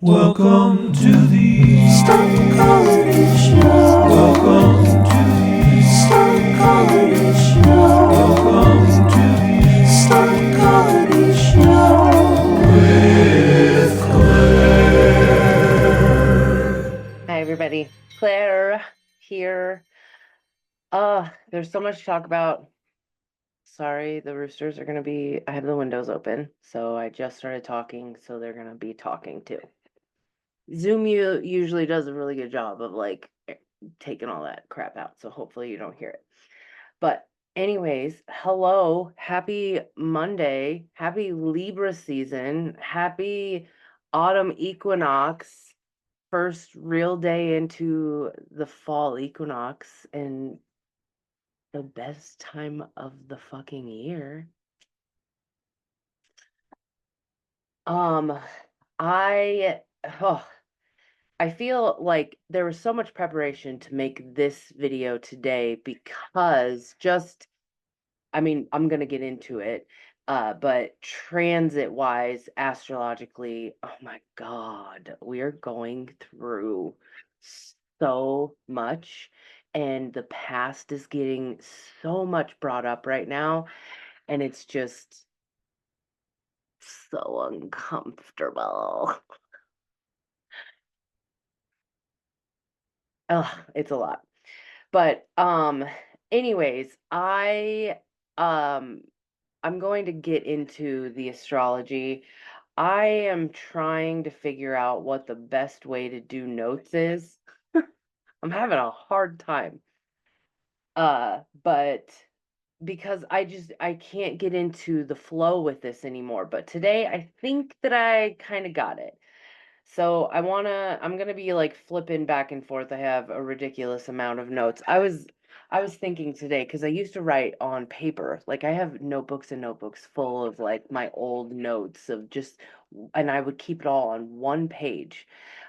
Welcome to the Astrology Show. Welcome to the Astrology Show. Welcome to the Astrology Show with Claire. Hi everybody, Claire here. There's so much to talk about. Sorry, the roosters are I have the windows open, so I just started talking, so they're gonna be talking too. Zoom usually does a really good job of taking all that crap out, so hopefully you don't hear it. But anyways, hello, happy Monday, happy Libra season, happy autumn equinox, first real day into the fall equinox and the best time of the fucking year. Um, I oh, I feel like there was so much preparation to make this video today because I'm gonna get into it. But transit wise, astrologically, oh my God, we are going through so much, and the past is getting so much brought up right now, and it's just so uncomfortable. Ugh, it's a lot. But anyways, um I'm going to get into the astrology. I am trying to figure out what the best way to do notes is. I'm having a hard time. But because I can't get into the flow with this anymore. But today I think that I kind of got it. So I'm gonna be like flipping back and forth. I have a ridiculous amount of notes. I was thinking today because I used to write on paper. Like I have notebooks and notebooks full of like my old notes of just, and I would keep it all on one page.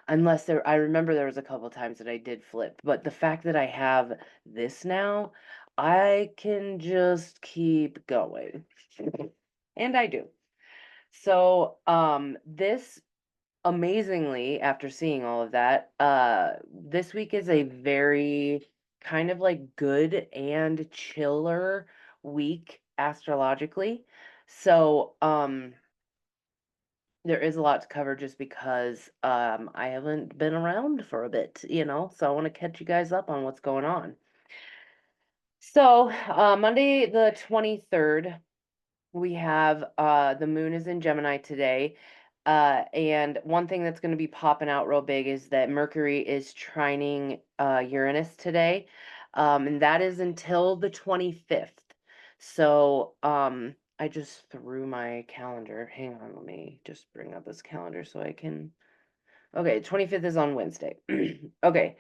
I remember there was a couple times that I did flip, but the fact that I have this now, I can just keep going. And I do. So, this amazingly, after seeing all of that, this week is a very kind of like good and chiller week astrologically. So, there is a lot to cover just because I haven't been around for a bit, so I want to catch you guys up on what's going on. So, Monday the 23rd, we have the moon is in Gemini today. And one thing that's going to be popping out real big is that Mercury is trining Uranus today. And that is until the 25th. So I just threw my calendar. Hang on, let me just bring up this calendar so I can. Okay, 25th is on Wednesday. Okay.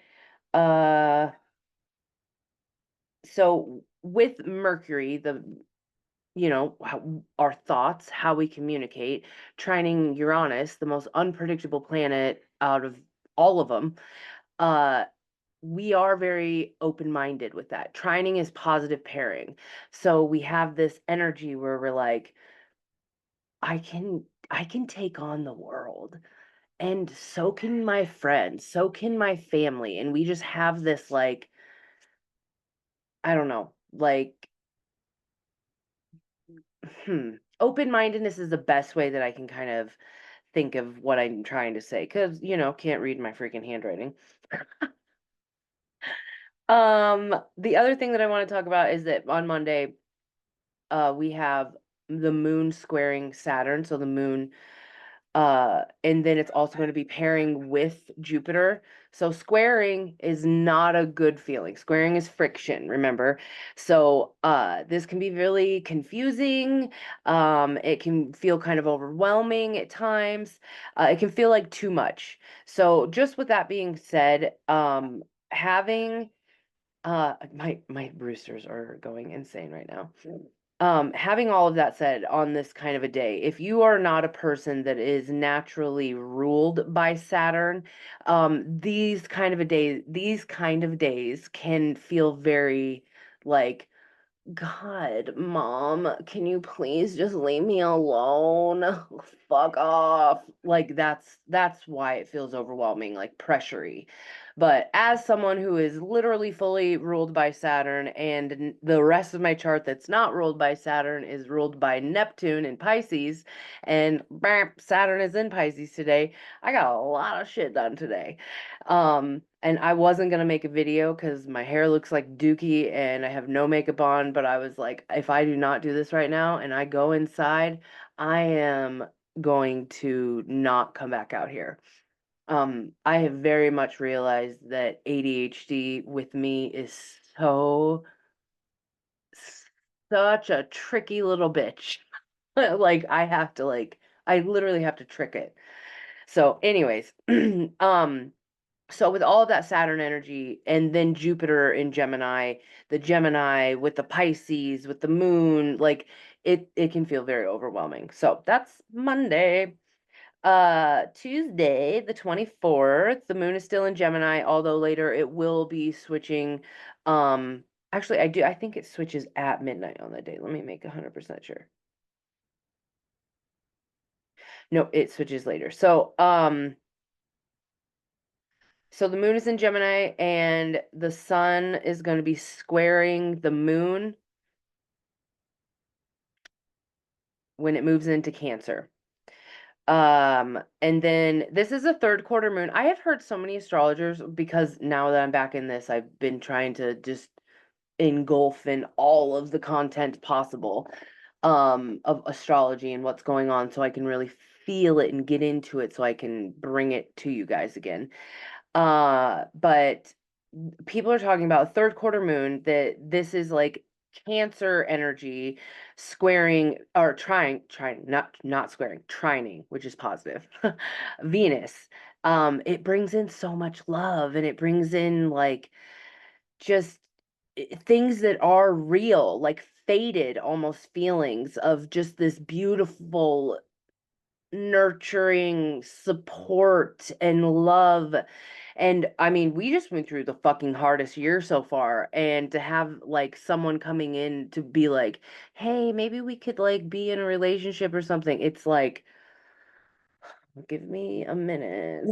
Uh so with Mercury, our thoughts, how we communicate, trining Uranus, the most unpredictable planet out of all of them, uh, we are very open-minded with that. Trining is positive pairing. So we have this energy where we're like, I can take on the world. And so can my friends, so can my family. And we just have this like, I don't know, like open-mindedness is the best way that I can kind of think of what I'm trying to say because, can't read my freaking handwriting. The other thing that I want to talk about is that on Monday, we have the moon squaring Saturn. So the moon, and then it's also going to be pairing with Jupiter. So squaring is not a good feeling. Squaring is friction, remember? So this can be really confusing. It can feel kind of overwhelming at times. It can feel like too much. So just with that being said, having my roosters are going insane right now. Having all of that said, on this kind of a day, if you are not a person that is naturally ruled by Saturn, these kind of days can feel very like, God, Mom, can you please just leave me alone? fuck off. Like that's why it feels overwhelming, like pressury. But as someone who is literally fully ruled by Saturn, and the rest of my chart that's not ruled by Saturn is ruled by Neptune in Pisces, and Saturn is in Pisces today, I got a lot of shit done today. And I wasn't gonna make a video because my hair looks like dookie and I have no makeup on, but I was like, if I do not do this right now and I go inside, I am going to not come back out here. I have very much realized that ADHD with me is such a tricky little bitch. Like I literally have to trick it. So anyways, so with all of that Saturn energy and then Jupiter in Gemini, the Gemini with the Pisces, with the moon, like it can feel very overwhelming. So that's Monday. Tuesday, the 24th, the moon is still in Gemini, although later it will be switching. Actually, I think it switches at midnight on that day. Let me make 100% sure. No, it switches later. So the moon is in Gemini and the sun is going to be squaring the moon when it moves into Cancer. And then this is a third quarter moon. I have heard so many astrologers, because now that I'm back in this, I've been trying to just engulf in all of the content possible of astrology and what's going on so I can really feel it and get into it so I can bring it to you guys again. But people are talking about third quarter moon, that this is like Cancer energy squaring or trying, not squaring, trining, which is positive. Venus. It brings in so much love, and it brings in like just things that are real, like faded almost feelings of just this beautiful nurturing support and love. And I mean, we just went through the fucking hardest year so far, and to have like someone coming in to be like, hey, maybe we could like be in a relationship or something, it's like, give me a minute.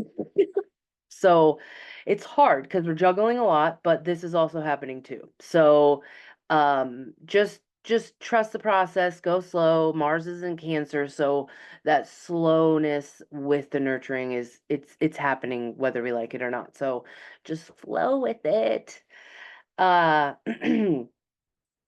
So it's hard because we're juggling a lot, but this is also happening too. So just trust the process, go slow. Mars is in Cancer, so that slowness with the nurturing is it's happening whether we like it or not. So just flow with it. Uh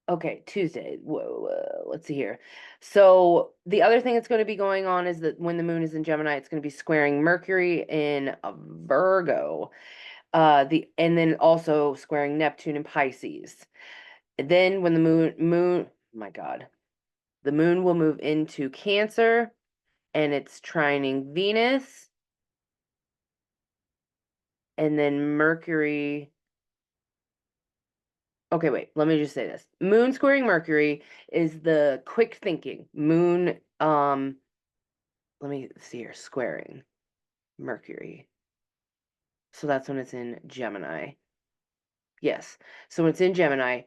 Okay, Tuesday. Whoa, let's see here. So the other thing that's going to be going on is that when the moon is in Gemini, it's going to be squaring Mercury in Virgo. And then also squaring Neptune in Pisces. And then when the moon, oh my God, the moon will move into Cancer, and it's trining Venus, and then Mercury. Okay, wait, let me just say this. Moon squaring Mercury is the quick thinking. Moon, let me see here, squaring Mercury. So that's when it's in Gemini. Yes. So when it's in Gemini,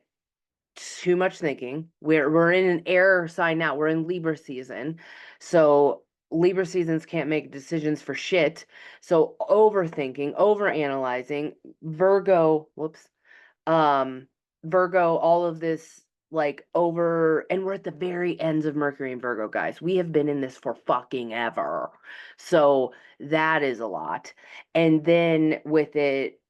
too much thinking. We're in an air sign now. We're in Libra season. So Libra seasons can't make decisions for shit. So overthinking, overanalyzing, whoops, um Virgo, all of this like over, and we're at the very ends of Mercury and Virgo, guys. We have been in this for fucking ever. So that is a lot. And then with it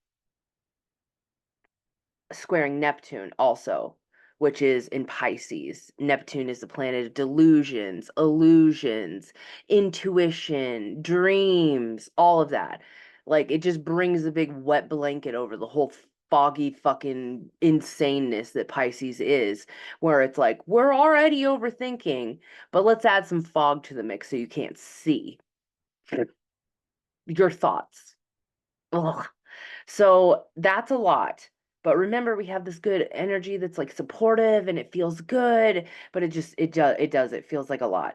squaring Neptune also, which is in Pisces. Neptune is the planet of delusions, illusions, intuition, dreams, all of that. Like it just brings a big wet blanket over the whole foggy fucking insaneness that Pisces is, where it's like, we're already overthinking, but let's add some fog to the mix so you can't see your thoughts. Ugh. So that's a lot. But remember, we have this good energy that's like supportive and it feels good, but it feels like a lot.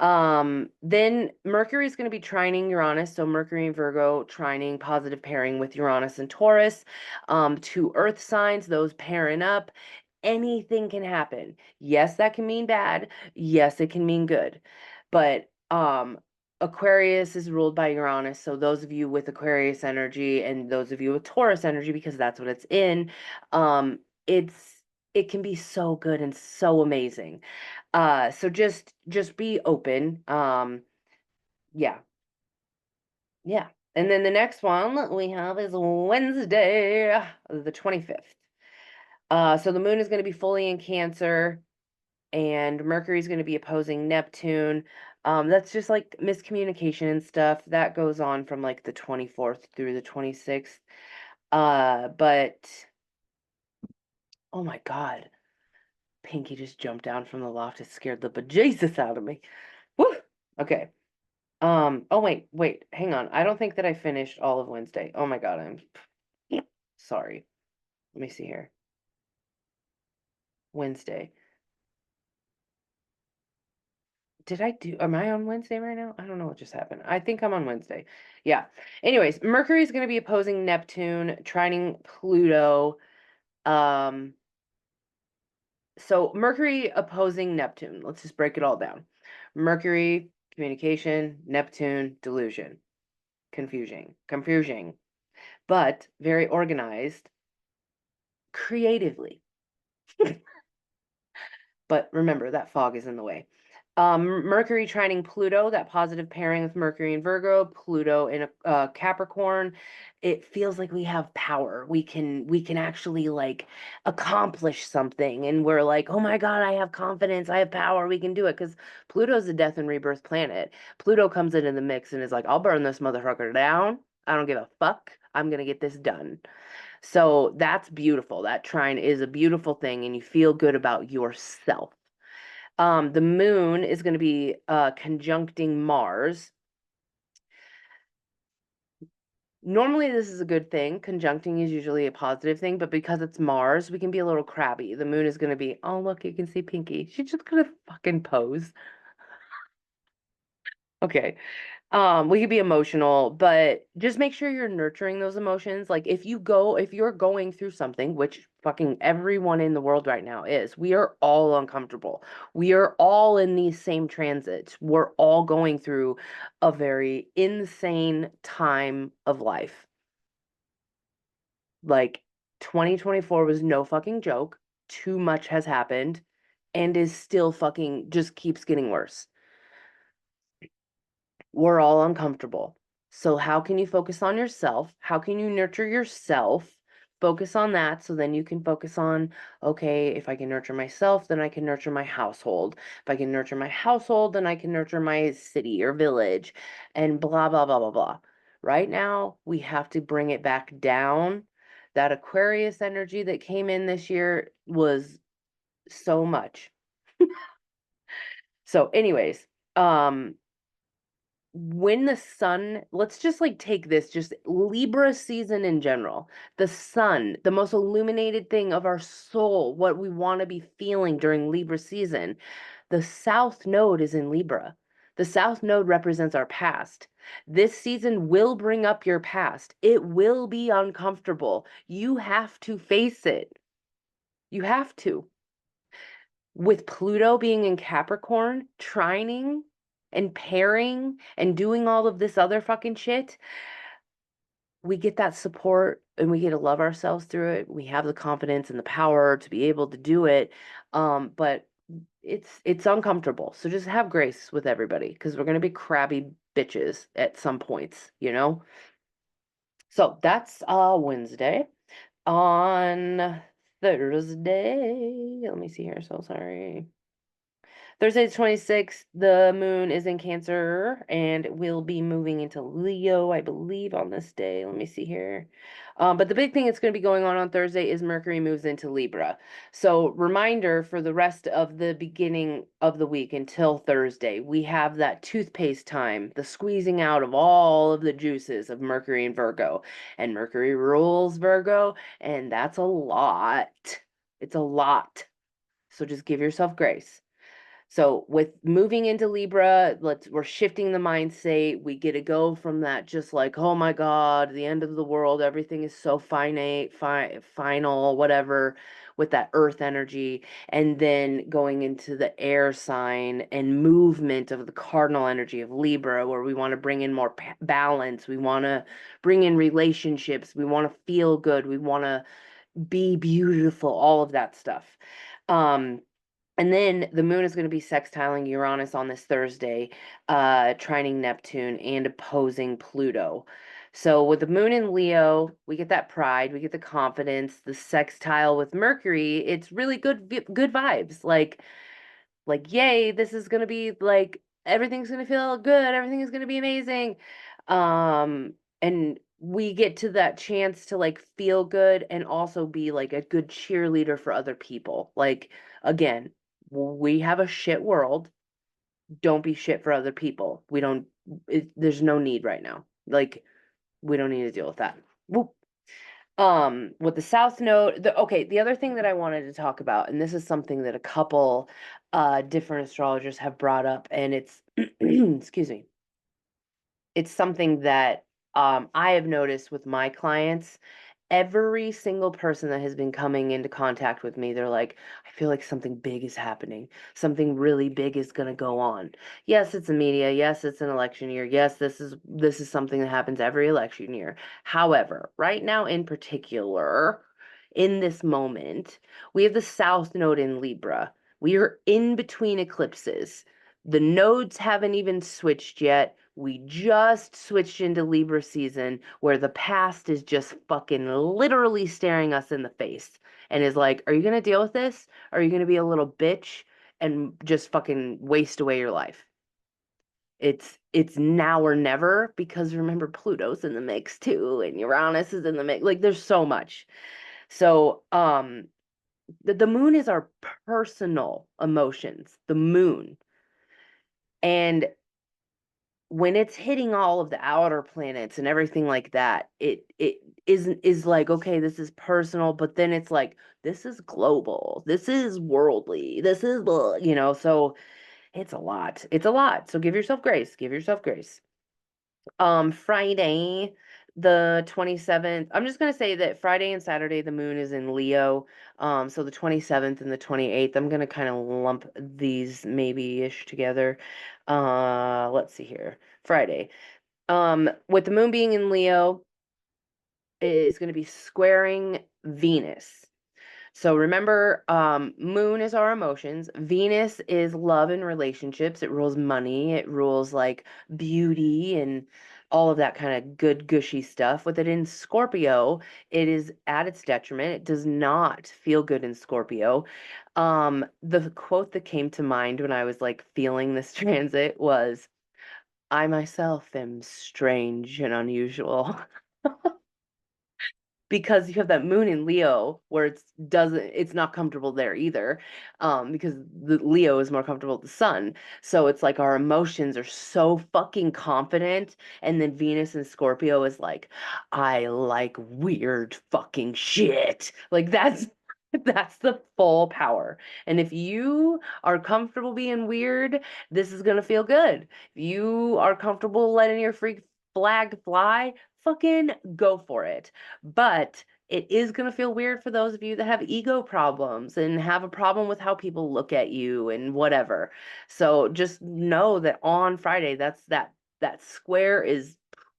Then Mercury is going to be trining Uranus, so Mercury and Virgo trining, positive pairing with Uranus and Taurus. Two earth signs, those pairing up. Anything can happen. Yes, that can mean bad. Yes, it can mean good. But Aquarius is ruled by Uranus. So those of you with Aquarius energy and those of you with Taurus energy, because that's what it's in, um, it can be so good and so amazing. So just be open. Yeah. Yeah. And then the next one we have is Wednesday, the 25th. So the moon is going to be fully in Cancer and Mercury is going to be opposing Neptune. That's just like miscommunication and stuff. That goes on from like the 24th through the 26th. But oh my God, Pinky just jumped down from the loft. It scared the bejesus out of me. Woo! Okay. Oh wait, hang on. I don't think that I finished all of Wednesday. Oh my God, I'm sorry. Let me see here. Wednesday. Am I on Wednesday right now? I don't know what just happened. I think I'm on Wednesday. Yeah. Anyways, Mercury is going to be opposing Neptune, trining Pluto. Um, so Mercury opposing Neptune. Let's just break it all down. Mercury, communication, Neptune, delusion. Confusing, but very organized, creatively. But remember, that fog is in the way. Mercury trining Pluto, that positive pairing with Mercury in Virgo, Pluto in Capricorn. It feels like we have power. We can actually like accomplish something, and we're like, oh my God, I have confidence, I have power, we can do it. Because Pluto's a death and rebirth planet. Pluto comes into the mix and is like, I'll burn this motherfucker down. I don't give a fuck. I'm gonna get this done. So that's beautiful. That trine is a beautiful thing, and you feel good about yourself. The moon is going to be conjuncting Mars. Normally, this is a good thing. Conjuncting is usually a positive thing, but because it's Mars, we can be a little crabby. The moon is going to be, oh, look, you can see Pinky. She's just going to fucking pose. Okay. We could be emotional, but just make sure you're nurturing those emotions. Like if you're going through something, which fucking everyone in the world right now is, we are all uncomfortable. We are all in these same transits. We're all going through a very insane time of life. Like 2024 was no fucking joke. Too much has happened and is still fucking just keeps getting worse. We're all uncomfortable. So, how can you focus on yourself? How can you nurture yourself? Focus on that so then you can focus on, okay, if I can nurture myself, then I can nurture my household. If I can nurture my household, then I can nurture my city or village and blah, blah, blah, blah, blah. Right now, we have to bring it back down. That Aquarius energy that came in this year was so much. So, anyways, um, when the sun, let's just like take this, just Libra season in general, the sun, the most illuminated thing of our soul, what we want to be feeling during Libra season, the south node is in Libra. The south node represents our past. This season will bring up your past. It will be uncomfortable. You have to face it. You have to. With Pluto being in Capricorn, trining and pairing and doing all of this other fucking shit, we get that support and we get to love ourselves through it. We have the confidence and the power to be able to do it. But it's uncomfortable. So just have grace with everybody because we're gonna be crabby bitches at some points, you know? So that's Wednesday. On Thursday, let me see here. So sorry. Thursday the 26th, the moon is in Cancer and will be moving into Leo, I believe, on this day. Let me see here. But the big thing that's going to be going on Thursday is Mercury moves into Libra. So, reminder for the rest of the beginning of the week until Thursday, we have that toothpaste time, the squeezing out of all of the juices of Mercury and Virgo. And Mercury rules Virgo, and that's a lot. It's a lot. So, just give yourself grace. So with moving into Libra, we're shifting the mindset. We get to go from that just like, oh my God, the end of the world, everything is so finite, final, whatever, with that earth energy, and then going into the air sign and movement of the cardinal energy of Libra, where we want to bring in more balance. We want to bring in relationships. We want to feel good. We want to be beautiful, all of that stuff. And then the moon is going to be sextiling Uranus on this Thursday, trining Neptune and opposing Pluto. So with the moon in Leo, we get that pride, we get the confidence. The sextile with Mercury, it's really good vibes. Like yay, this is going to be like everything's going to feel good, everything is going to be amazing. And we get to that chance to like feel good and also be like a good cheerleader for other people. Like again, we have a shit world. Don't be shit for other people. We don't, there's no need right now. Like, we don't need to deal with that. Whoop. With the South Node, the other thing that I wanted to talk about, and this is something that a couple different astrologers have brought up, and it's excuse me, it's something that I have noticed with my clients. Every single person that has been coming into contact with me, they're like, I feel like something big is happening. Something really big is going to go on. Yes, it's a media. Yes, it's an election year. Yes, this is something that happens every election year. However, right now in particular, in this moment, we have the South Node in Libra. We are in between eclipses. The nodes haven't even switched yet. We just switched into Libra season where the past is just fucking literally staring us in the face and is like, are you going to deal with this? Or are you going to be a little bitch and just fucking waste away your life? It's now or never, because remember Pluto's in the mix too and Uranus is in the mix. Like there's so much. So, the moon is our personal emotions, the moon. And when it's hitting all of the outer planets and everything like that, it is like, okay, this is personal, but then it's like, this is global, this is worldly, this is so it's a lot. It's a lot. So give yourself grace. Give yourself grace. Friday, the 27th. I'm just gonna say that Friday and Saturday the moon is in Leo. So the 27th and the 28th, I'm gonna kind of lump these maybe-ish together. Let's see here. Friday. With the moon being in Leo, is gonna be squaring Venus. So remember, moon is our emotions. Venus is love and relationships. It rules money. It rules like beauty and all of that kind of good, gushy stuff. With it in Scorpio, it is at its detriment. It does not feel good in Scorpio. The quote that came to mind when I was like feeling this transit was, I myself am strange and unusual. Because you have that moon in Leo where it's not comfortable there either, because the Leo is more comfortable with the sun. So it's like our emotions are so fucking confident, and then Venus in Scorpio is like, I like weird fucking shit. Like that's that's the full power. And if you are comfortable being weird, this is gonna feel good. If you are comfortable letting your freak flag fly, fucking go for it. But it is going to feel weird for those of you that have ego problems and have a problem with how people look at you and whatever. So just know that on Friday, that square is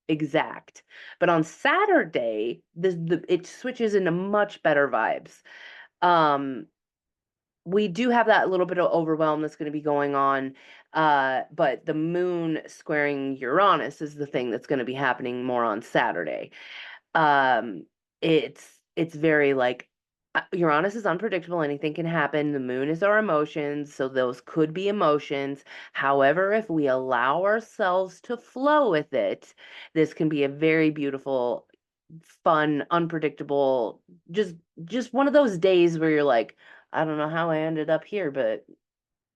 exact. But on Saturday, it switches into much better vibes. Um, we do have that little bit of overwhelm that's going to be going on, but the moon squaring Uranus is the thing that's going to be happening more on Saturday. um it's very like, Uranus is unpredictable, anything can happen. The moon is our emotions, so those could be emotions. However, if we allow ourselves to flow with it, this can be a very beautiful, fun, unpredictable, just just one of those days where you're like, I don't know how I ended up here, but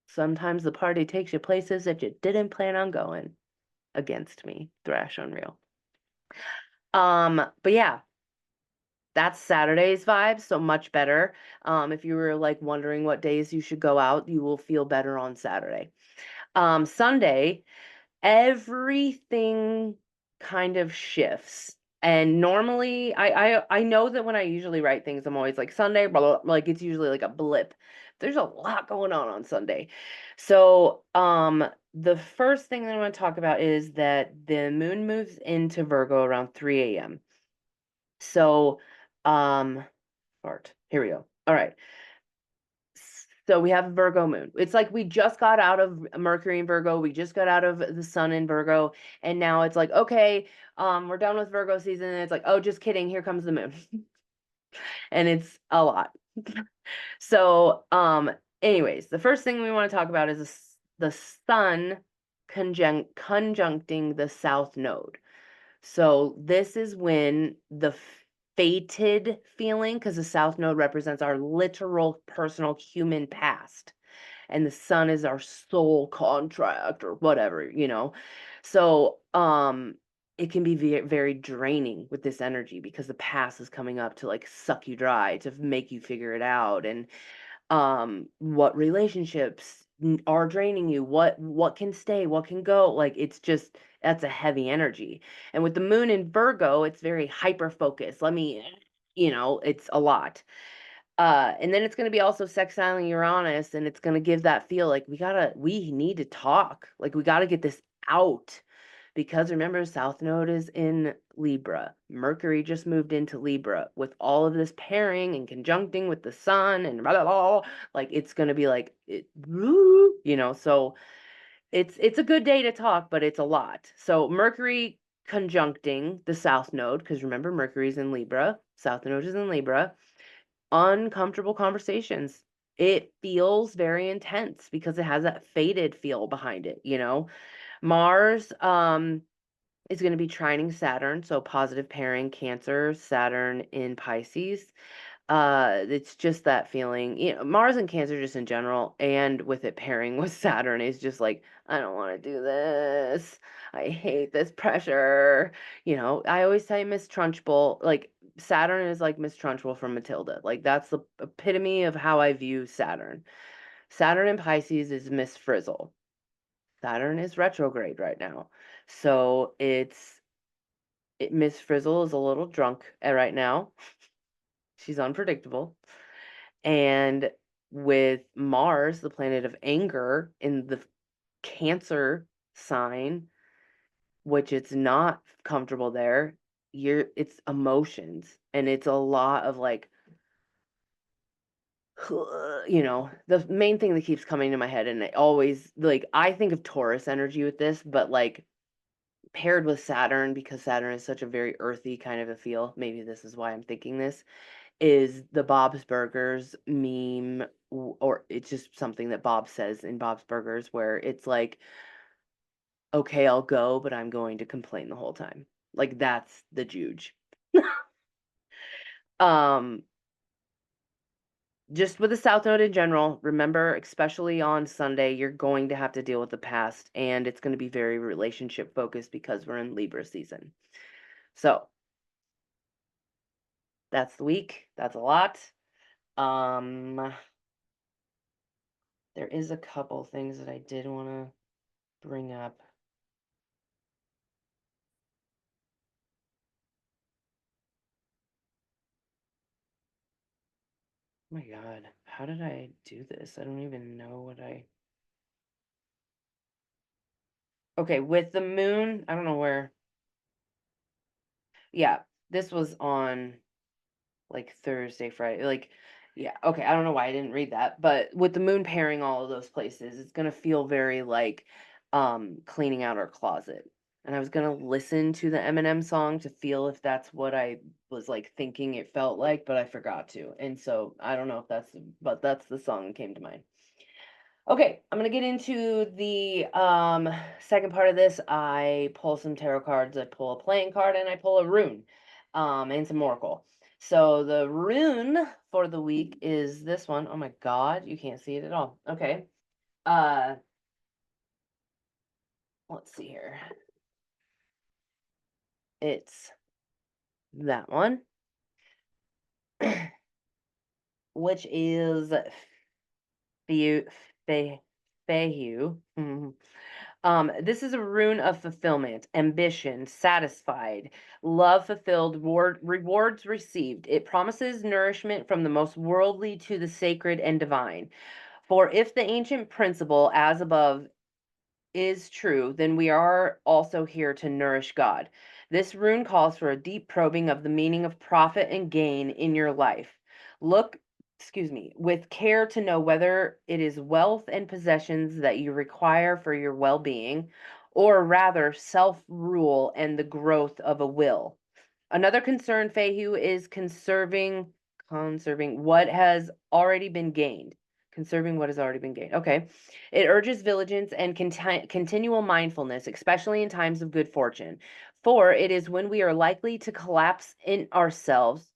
sometimes the party takes you places that you didn't plan on going. Against me, thrash unreal. But yeah, That's Saturday's vibes, so much better. If you were like wondering what days you should go out, you will feel better on Saturday. Sunday, everything kind of shifts. And normally, I know that when I usually write things, I'm always like Sunday, blah, blah, blah, like it's usually like a blip. There's a lot going on Sunday. So, the first thing that I want to talk about is that the moon moves into Virgo around 3 a.m. So, um, fart. Here we go. All right. So we have Virgo moon. It's like we just got out of Mercury in Virgo. We just got out of the sun in Virgo. And now it's like, okay, we're done with Virgo season. And it's like, oh, just kidding. Here comes the moon. And it's a lot. So, anyways, the first thing we want to talk about is the sun conjuncting the south node. So this is when the fated feeling, because the south node represents our literal personal human past, and the sun is our soul contract or whatever, you know. So it can be very draining with this energy because the past is coming up to like suck you dry, to make you figure it out, and what relationships are draining you, what can stay, what can go, like it's just that's a heavy energy. And with the moon in Virgo, it's very hyper focused. Let me, it's a lot. And then it's going to be also sextiling Uranus, and it's going to give that feel like we need to talk, like we got to get this out. Because remember, South Node is in Libra. Mercury just moved into Libra with all of this pairing and conjuncting with the sun and blah, blah, blah. Like it's gonna be like so it's a good day to talk, but it's a lot. So Mercury conjuncting the South Node, because remember Mercury's in Libra, South Node is in Libra. Uncomfortable conversations. It feels very intense because it has that faded feel behind it. Mars is going to be trining Saturn, so positive pairing Cancer, Saturn in Pisces. It's just that feeling. Mars and Cancer just in general, and with it pairing with Saturn is just like, I don't want to do this. I hate this pressure. I always say Miss Trunchbull, like Saturn is like Miss Trunchbull from Matilda. Like that's the epitome of how I view Saturn. Saturn in Pisces is Miss Frizzle. Saturn is retrograde right now. So Miss Frizzle is a little drunk right now. She's unpredictable. And with Mars, the planet of anger, in the Cancer sign, which it's not comfortable there, it's emotions. And it's a lot of like, the main thing that keeps coming to my head, and I always like, I think of Taurus energy with this, but like paired with Saturn, because Saturn is such a very earthy kind of a feel. Maybe this is why I'm thinking this, is the Bob's Burgers meme, or it's just something that Bob says in Bob's Burgers, where it's like, okay, I'll go, but I'm going to complain the whole time. Like that's the Juge. um, just with the South Node in general, remember, especially on Sunday, you're going to have to deal with the past, and it's going to be very relationship focused because we're in Libra season. So that's the week. That's a lot. Um, there is a couple things that I did want to bring up. Oh my God, how did I do this? I don't even know what I. Okay, with the moon, I don't know where. Yeah, this was on like Thursday, Friday. Like, yeah, okay, I don't know why I didn't read that, but with the moon pairing all of those places, it's gonna feel very like cleaning out our closet. And I was gonna listen to the Eminem song to feel if that's what I was like thinking it felt like, but I forgot to. And so I don't know if but that's the song that came to mind. Okay, I'm gonna get into the second part of this. I pull some tarot cards, I pull a playing card, and I pull a rune, and some oracle. So the rune for the week is this one. Oh my God, you can't see it at all. Okay. Uh, let's see here. It's that one. which is Fehu. Fehu. This is a rune of fulfillment, ambition satisfied, love fulfilled, rewards received. It promises nourishment from the most worldly to the sacred and divine. For if the ancient principle, as above, is true, then we are also here to nourish God. This rune calls for a deep probing of the meaning of profit and gain in your life. Look, excuse me, with care to know whether it is wealth and possessions that you require for your well being, or rather self rule and the growth of a will. Another concern, Fehu, is conserving what has already been gained. Conserving what has already been gained. Okay. It urges vigilance and continual mindfulness, especially in times of good fortune. For it is when we are likely to collapse ourselves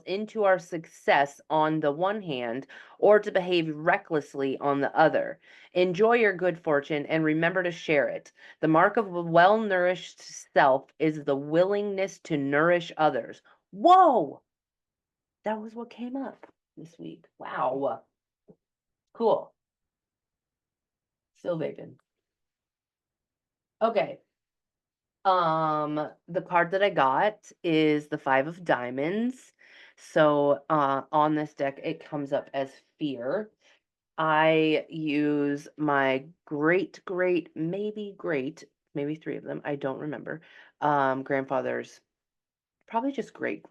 into our success on the one hand, or to behave recklessly on the other. Enjoy your good fortune and remember to share it. The mark of a well nourished self is the willingness to nourish others. Whoa! That was what came up this week. Wow. Cool. Still vaping. Okay. The card that I got is the Five of Diamonds. So, on this deck, it comes up as fear. I use my maybe three of them, I don't remember, grandfather's, probably just great.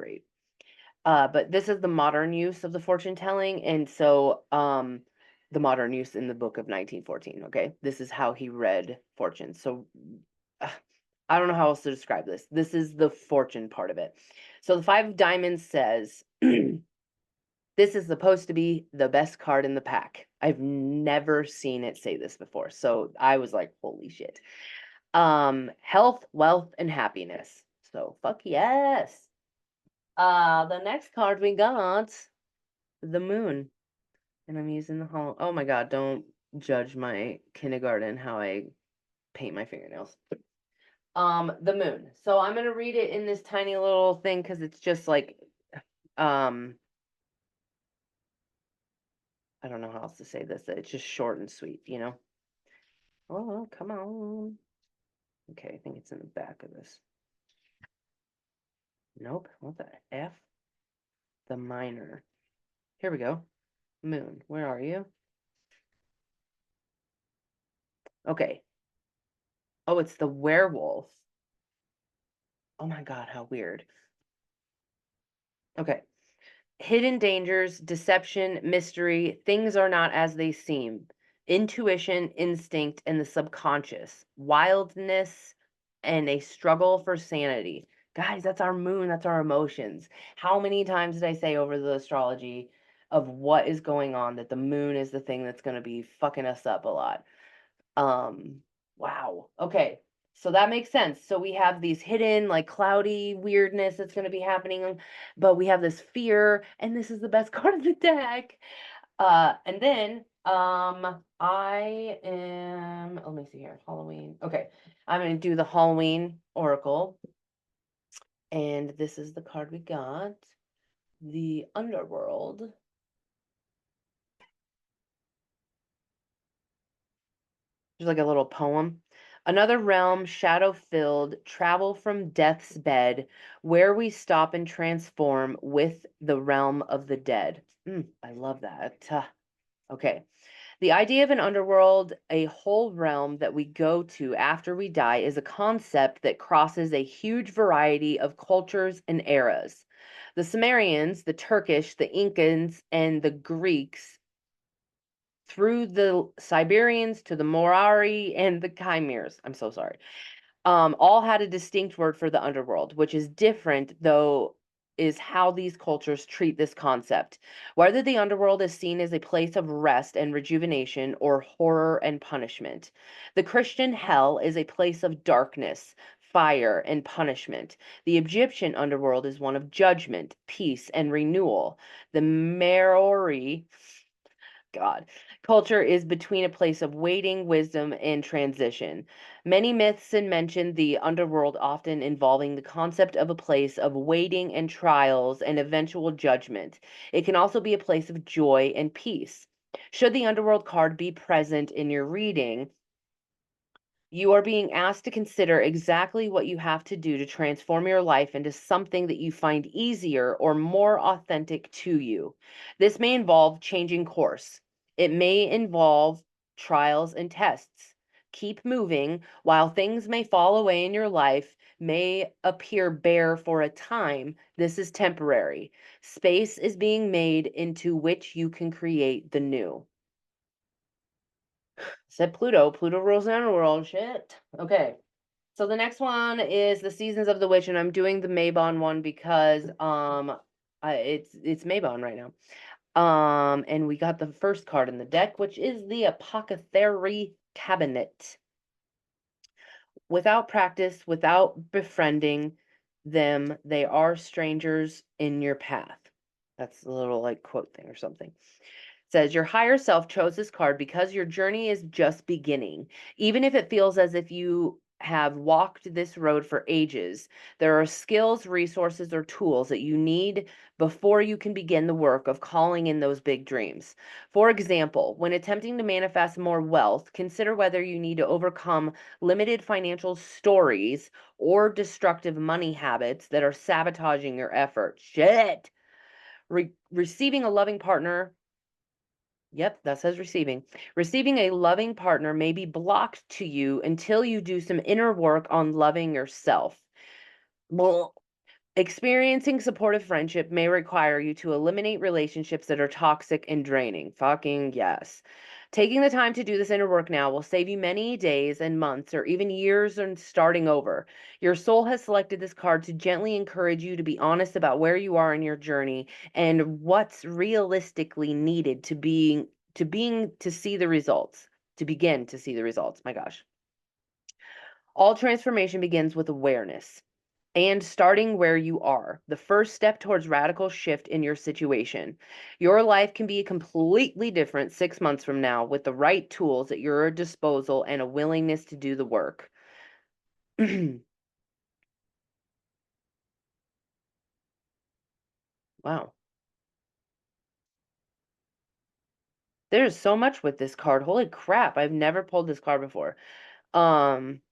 But this is the modern use of the fortune telling, and so the modern use in the book of 1914. Okay, this is how he read fortune. So uh, I don't know how else to describe this. This is the fortune part of it. So the Five of Diamonds says, this is supposed to be the best card in the pack. I've never seen it say this before. So I was like, holy shit. Health, wealth, and happiness. So fuck yes. The next card we got, the moon. And I'm using the whole, oh my god, don't judge my kindergarten how I paint my fingernails. The moon. So I'm gonna read it in this tiny little thing because it's just like, um, I don't know how else to say this. It's just short and sweet, you know? Oh, come on. Okay, I think it's in the back of this. Nope. What the F? The minor. Here we go. Moon, where are you? Okay. Oh, it's the werewolf. Oh my god, how weird. Okay. Hidden dangers, deception, mystery, things are not as they seem. Intuition, instinct, and the subconscious, wildness, and a struggle for sanity. Guys, that's our moon, that's our emotions. How many times did I say over the astrology of what is going on that the moon is the thing that's going to be fucking us up a lot? Wow. Okay. So that makes sense. So we have these hidden, like cloudy weirdness that's going to be happening, but we have this fear, and this is the best card of the deck. And then I am, let me see here, Halloween. Okay. I'm going to do the Halloween Oracle, and this is the card we got, the Underworld. There's like a little poem. Another realm, shadow filled, travel from death's bed, where we stop and transform with the realm of the dead. I love that. Okay. The idea of an underworld, a whole realm that we go to after we die, is a concept that crosses a huge variety of cultures and eras. The Sumerians, the Turkish, the Incans, and the Greeks, through the Siberians to the Morari and the Chimeras. I'm so sorry. All had a distinct word for the underworld, which is different, though, is how these cultures treat this concept. Whether the underworld is seen as a place of rest and rejuvenation or horror and punishment. The Christian hell is a place of darkness, fire, and punishment. The Egyptian underworld is one of judgment, peace, and renewal. The Maori God. Culture is between a place of waiting, wisdom, and transition. Many myths and mention the underworld, often involving the concept of a place of waiting and trials and eventual judgment. It can also be a place of joy and peace. Should the underworld card be present in your reading, you are being asked to consider exactly what you have to do to transform your life into something that you find easier or more authentic to you. This may involve changing course. It may involve trials and tests. Keep moving. While things may fall away in your life, may appear bare for a time, this is temporary. Space is being made into which you can create the new. Said Pluto. Pluto rules the underworld. Shit. Okay. So the next one is the Seasons of the Witch, and I'm doing the Mabon one because it's Mabon right now. And we got the first card in the deck, which is the Apothecary Cabinet. Without practice, without befriending them, they are strangers in your path. That's a little like quote thing or something. Says your higher self chose this card because your journey is just beginning. Even if it feels as if you have walked this road for ages, there are skills, resources, or tools that you need before you can begin the work of calling in those big dreams. For example, when attempting to manifest more wealth, consider whether you need to overcome limited financial stories or destructive money habits that are sabotaging your efforts. Shit. Receiving a loving partner. Yep, that says receiving. Receiving a loving partner may be blocked to you until you do some inner work on loving yourself. Well, experiencing supportive friendship may require you to eliminate relationships that are toxic and draining. Fucking yes. Taking the time to do this inner work now will save you many days and months or even years and starting over. Your soul has selected this card to gently encourage you to be honest about where you are in your journey and what's realistically needed to see the results, to begin to see the results. My gosh. All transformation begins with awareness and starting where you are, the first step towards radical shift in your situation. Your life can be completely different 6 months from now with the right tools at your disposal and a willingness to do the work. Wow. There's so much with this card. Holy crap. I've never pulled this card before. Um,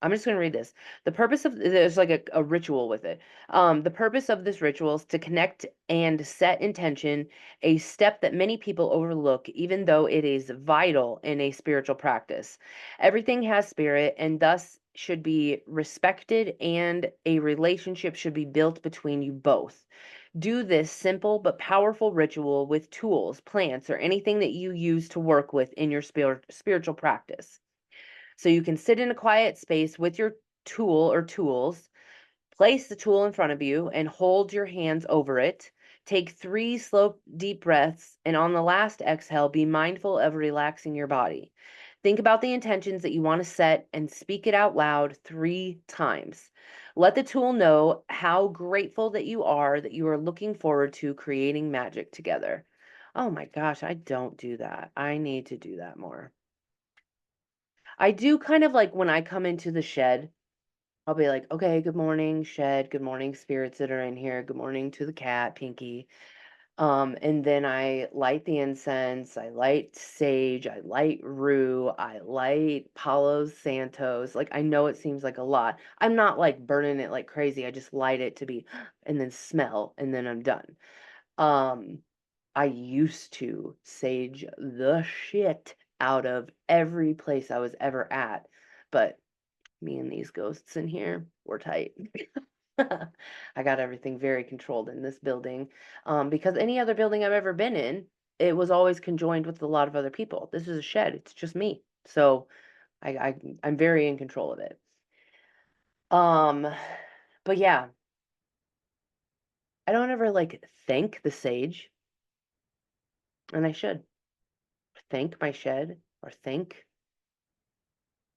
I'm just going to read this. The purpose of there's like a ritual with it. The purpose of this ritual is to connect and set intention, a step that many people overlook, even though it is vital in a spiritual practice. Everything has spirit and thus should be respected, and a relationship should be built between you both. Do this simple but powerful ritual with tools, plants, or anything that you use to work with in your spiritual practice. So you can sit in a quiet space with your tool or tools, place the tool in front of you and hold your hands over it. Take 3 slow, deep breaths, and on the last exhale, be mindful of relaxing your body. Think about the intentions that you want to set and speak it out loud 3 times. Let the tool know how grateful that you are looking forward to creating magic together. Oh my gosh, I don't do that. I need to do that more. I do kind of like when I come into the shed, I'll be like, okay, good morning, shed. Good morning, spirits that are in here. Good morning to the cat, Pinky. And then I light the incense, I light sage, I light rue, I light Palo Santos. Like, I know it seems like a lot. I'm not like burning it like crazy. I just light it to be, and then smell, and then I'm done. Um, I used to sage the shit out of every place I was ever at, but me and these ghosts in here, we're tight. I got everything very controlled in this building, because any other building I've ever been in, it was always conjoined with a lot of other people. This is a shed; it's just me, so I'm very in control of it. Um, but yeah, I don't ever like thank the sage, and I should thank my shed or thank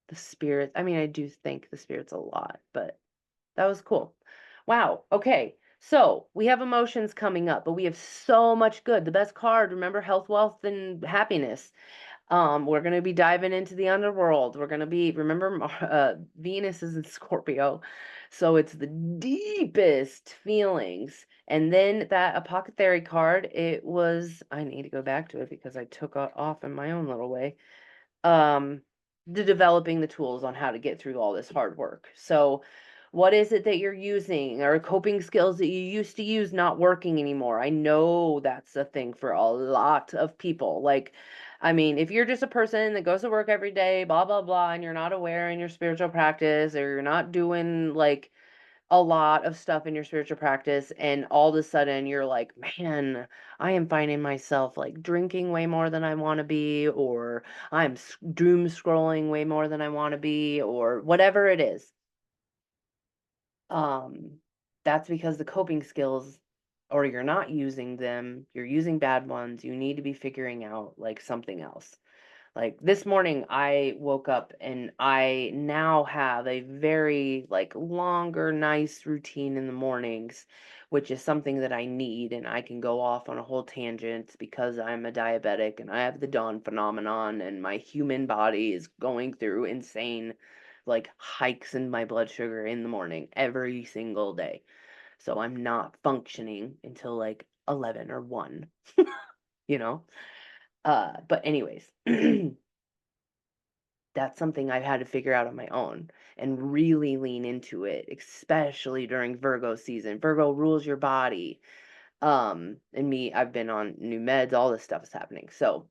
the spirits. I mean, I do thank the spirits a lot, but that was cool. Wow. Okay. So we have emotions coming up, but we have so much good. The best card, remember, health, wealth, and happiness. We're going to be diving into the underworld. We're going to be, remember, Venus is in Scorpio. So it's the deepest feelings. And then that apothecary card, it was, I need to go back to it because I took off in my own little way. Um, the developing the tools on how to get through all this hard work. So what is it that you're using, or coping skills that you used to use not working anymore? I know that's a thing for a lot of people. Like, I mean, if you're just a person that goes to work every day, blah, blah, blah, and you're not aware in your spiritual practice, or you're not doing like a lot of stuff in your spiritual practice, and all of a sudden you're like, man, I am finding myself like drinking way more than I want to be, or I'm doom scrolling way more than I want to be, or whatever it is. um that's because the coping skills, or you're not using them, you're using bad ones. You need to be figuring out like something else. Like this morning, I woke up and I now have a very like longer, nice routine in the mornings, which is something that I need. And I can go off on a whole tangent because I'm a diabetic and I have the dawn phenomenon, and my human body is going through insane like hikes in my blood sugar in the morning every single day. So I'm not functioning until like 11 or 1, you know? But anyways, that's something I've had to figure out on my own and really lean into it, especially during Virgo season. Virgo rules your body. And me, I've been on new meds, all this stuff is happening. So,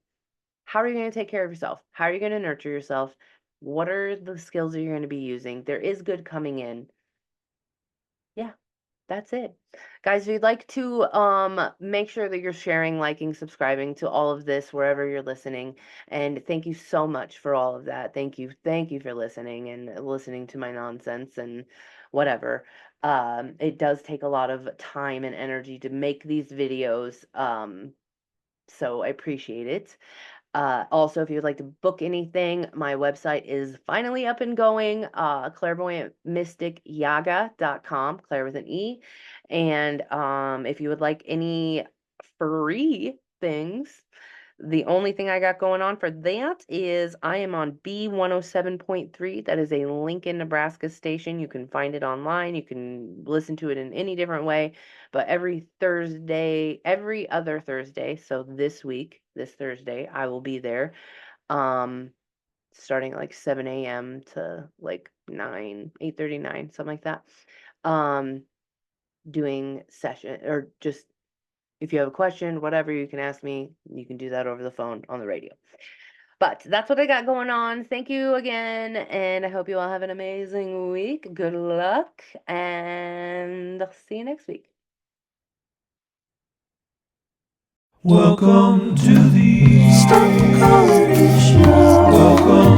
how are you going to take care of yourself? How are you going to nurture yourself? What are the skills that you're going to be using? There is good coming in. Yeah. That's it. Guys, if you'd like to make sure that you're sharing, liking, subscribing to all of this wherever you're listening. And thank you so much for all of that. Thank you. Thank you for listening and listening to my nonsense and whatever. It does take a lot of time and energy to make these videos. So I appreciate it. Also, if you'd like to book anything, my website is finally up and going, clairvoyantmysticyaga.com, Claire with an E. And if you would like any free things, the only thing I got going on for that is I am on B107.3. That is a Lincoln, Nebraska station. You can find it online. You can listen to it in any different way. But every Thursday, every other Thursday, so this week, this Thursday, I will be there. Starting at like 7 a.m. to like 8:39, something like that. Doing session, or just if you have a question, whatever, you can ask me. You can do that over the phone on the radio. But that's what I got going on. Thank you again, and I hope you all have an amazing week. Good luck, and I'll see you next week. Welcome to the Stop calling it show. Welcome